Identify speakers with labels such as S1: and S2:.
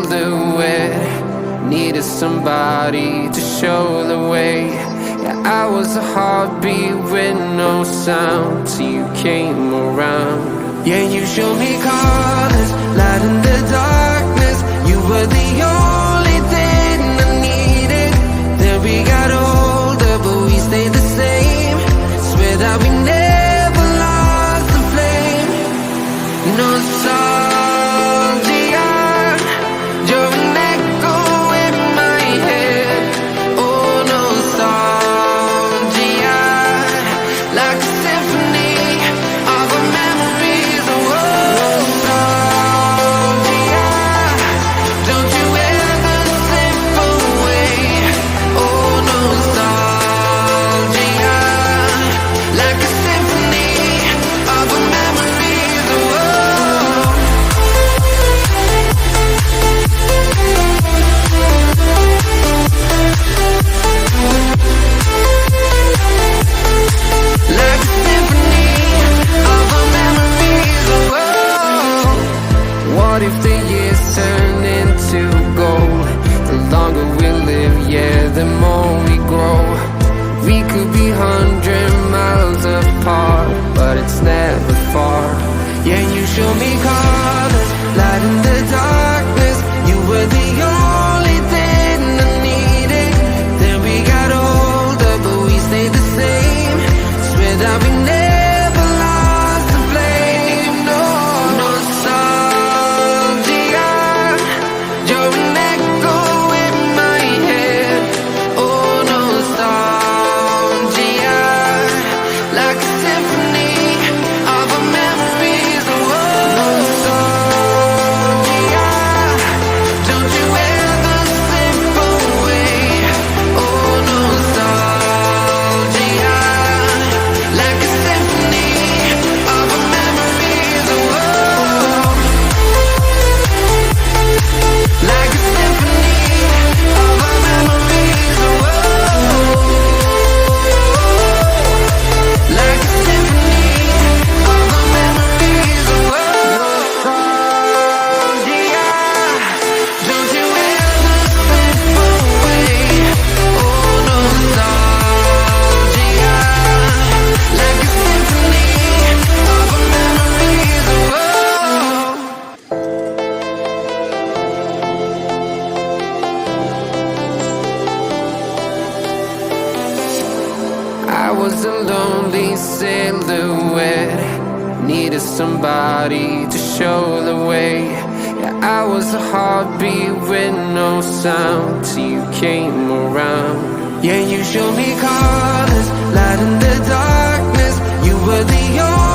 S1: silhouette. Needed somebody to show the way. Yeah, I was a heartbeat with no sound till you came around. Yeah, you showed me colors, light in the darkness. You were the only thing I needed. Then we got older, but we stayed the same. Swear that we never lost the flame. Nostalgia, you're an echo in my head. Oh, nostalgia, like a symphony of our memories. Oh, nostalgia, don't you ever slip away. Oh, nostalgia, like a symphony of our memories. Oh, like a symphony of our memories. Oh, what if the years turn into gold? The longer we live, yeah, the more we grow. We could be 100 miles apart, but it's never far. Yeah, you show me colors, light in the darkness. You were the only thing I needed. Then we got older, but we stayed the same. Swear that we never lost the flame. No, nostalgia, you're an echo in my head. Oh, nostalgia, like a symphony of our memories. Oh, nostalgia, don't you ever slip away. Oh, nostalgia, like a symphony of our memories. Oh, like a symphony of our memories. Oh, like a symphony of our memories. Oh, nostalgia, don't you ever slip away. Oh, nostalgia, like a symphony of our memories. Oh, I was a lonely silhouette. Needed somebody to show the way. Yeah, I was a heartbeat with no sound till you came around. Yeah, you showed me colors, light in the darkness. You were the only